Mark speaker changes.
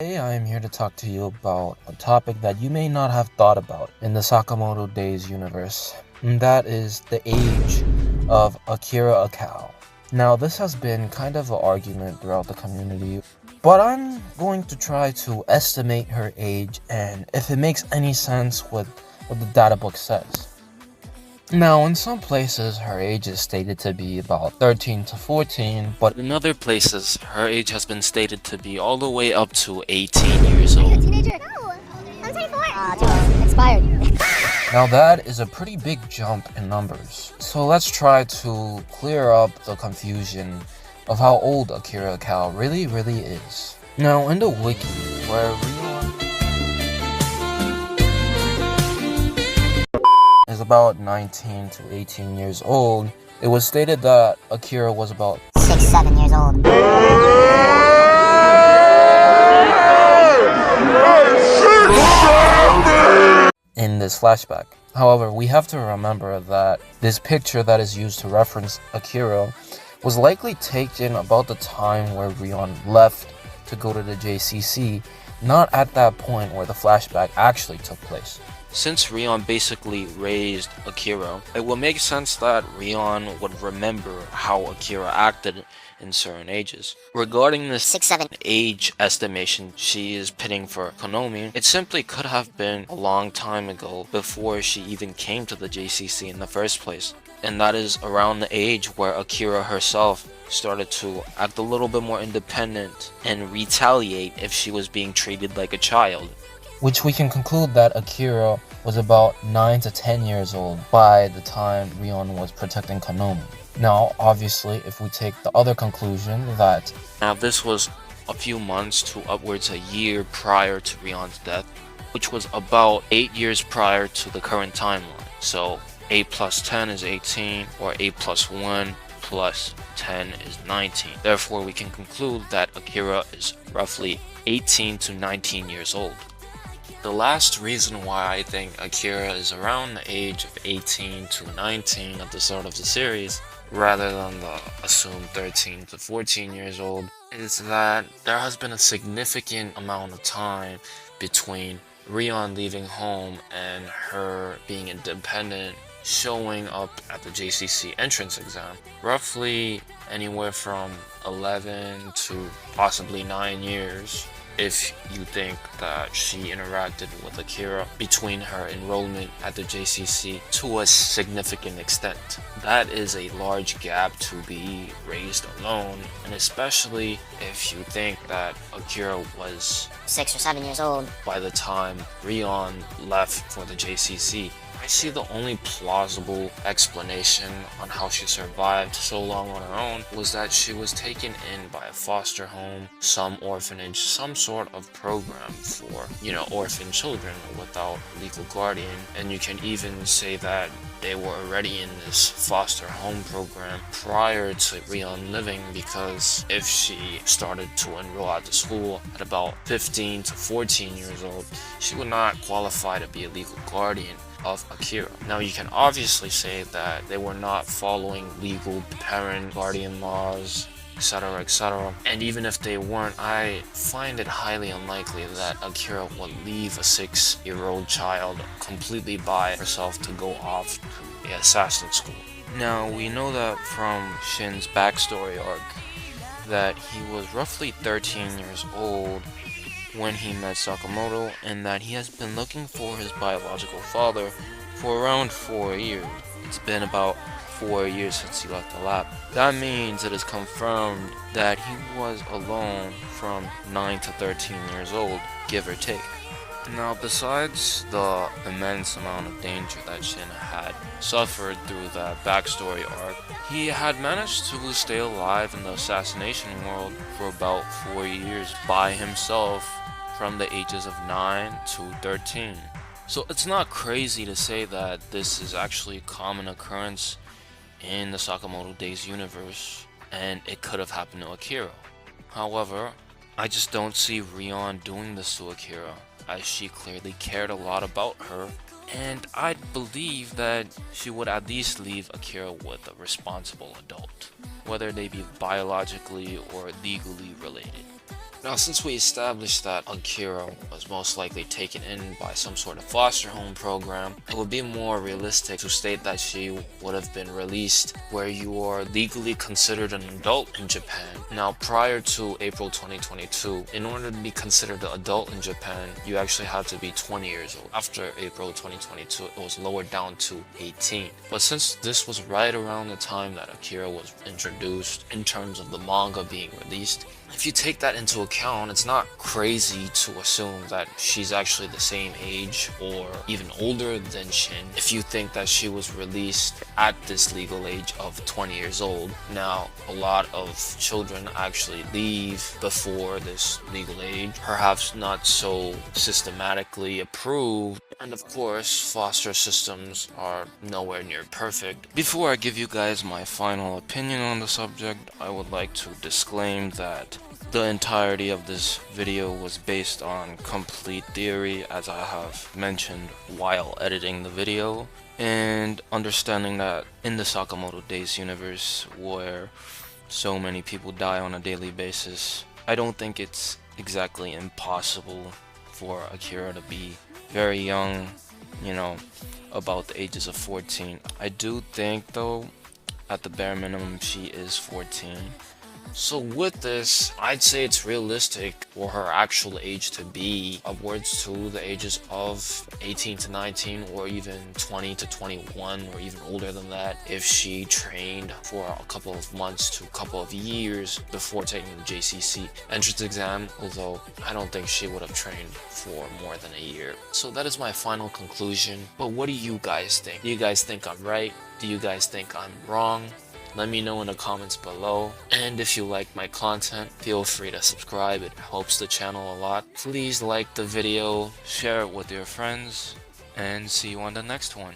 Speaker 1: Today I am here to talk to you about a topic that you may not have thought about in the Sakamoto Days universe, and that is the age of Akira Akao. Now, this has been kind of an argument throughout the community, but I'm going to try to estimate her age and if it makes any sense with what the data book says. Now, in some places, her age is stated to be about 13 to 14, but
Speaker 2: In other places, her age has been stated to be all the way up to 18 years
Speaker 3: Are you a
Speaker 2: old.
Speaker 3: teenager? No, I'm 24. Too old. Expired.
Speaker 1: now that is a pretty big jump in numbers. So let's try to clear up the confusion of how old Akira Akao really is. Now, in the wiki, where Rion is about 19 to 18 years old, it was stated that Akira was about
Speaker 3: 6, 7 years old.
Speaker 1: in this flashback. However, we have to remember that this picture that is used to reference Akira was likely taken about the time where Rion left to go to the JCC, not at that point where the flashback actually took place.
Speaker 2: Since Rion basically raised Akira, it would make sense that Rion would remember how Akira acted in certain ages. Regarding this
Speaker 3: 6, 7.
Speaker 2: age estimation she is pitting for Konomi, it simply could have been a long time ago before she even came to the JCC in the first place. And that is around the age where Akira herself started to act a little bit more independent and retaliate if she was being treated like a child.
Speaker 1: Which we can conclude that Akira was about 9 to 10 years old by the time Rion was protecting Konomi. Now, obviously, if we take the other conclusion that
Speaker 2: Now this was a few months to upwards a year prior to Rion's death, which was about 8 years prior to the current timeline. So 8 plus 10 is 18, or 8 plus 1 plus 10 is 19. Therefore, we can conclude that Akira is roughly 18 to 19 years old. The last reason why I think Akira is around the age of 18 to 19 at the start of the series, rather than the assumed 13 to 14 years old, is that there has been a significant amount of time between Rion leaving home and her being independent, showing up at the JCC entrance exam. Roughly anywhere from 11 to possibly 9 years, if you think that she interacted with Akira between her enrollment at the JCC to a significant extent. That is a large gap to be raised alone, and especially if you think that Akira was
Speaker 3: 6 or 7 years old.
Speaker 2: by the time Rion left for the JCC. I see the only plausible explanation on how she survived so long on her own was that she was taken in by a foster home, some orphanage, some sort of program for, orphan children without legal guardian. And you can even say that they were already in this foster home program prior to Rion living, because if she started to enroll at the school at about 15 to 14 years old, she would not qualify to be a legal guardian of Akira. Now, you can obviously say that they were not following legal parent guardian laws, etc, etc, and even if they weren't, I find it highly unlikely that Akira would leave a 6-year-old child completely by herself to go off to the assassin school. Now, we know that from Shin's backstory arc that he was roughly 13 years old when he met Sakamoto, and that he has been looking for his biological father for around 4 years. It's been about 4 years since he left the lab. That means it is confirmed that he was alone from 9 to 13 years old, give or take. Now, besides the immense amount of danger that Shin had suffered through that backstory arc, he had managed to stay alive in the assassination world for about 4 years by himself from the ages of 9 to 13. So it's not crazy to say that this is actually a common occurrence in the Sakamoto Days universe, and it could have happened to Akira. However, I just don't see Rion doing this to Akira, as she clearly cared a lot about her, and I believe that she would at least leave Akira with a responsible adult, whether they be biologically or legally related. Now, since we established that Akira was most likely taken in by some sort of foster home program, it would be more realistic to state that she would have been released where you are legally considered an adult in Japan. Now, prior to April 2022, in order to be considered an adult in Japan, you actually had to be 20 years old. After April 2022, it was lowered down to 18. But since this was right around the time that Akira was introduced in terms of the manga being released, if you take that into account, it's not crazy to assume that she's actually the same age or even older than Shin if you think that she was released at this legal age of 20 years old. Now, a lot of children actually leave before this legal age, perhaps not so systematically approved, and of course, foster systems are nowhere near perfect. Before I give you guys my final opinion on the subject, I would like to disclaim that the entirety of this video was based on complete theory, as I have mentioned while editing the video, and understanding that in the Sakamoto Days universe, where so many people die on a daily basis, I don't think it's exactly impossible for Akira to be very young, about the ages of 14. I do think, though, at the bare minimum, she is 14. So with this, I'd say it's realistic for her actual age to be upwards to the ages of 18 to 19, or even 20 to 21, or even older than that, if she trained for a couple of months to a couple of years before taking the JCC entrance exam, although I don't think she would have trained for more than a year. So that is my final conclusion. But what do you guys think? Do you guys think I'm right? Do you guys think I'm wrong? Let me know in the comments below. And if you like my content, feel free to subscribe. It helps the channel a lot. Please like the video, share it with your friends, and see you on the next one.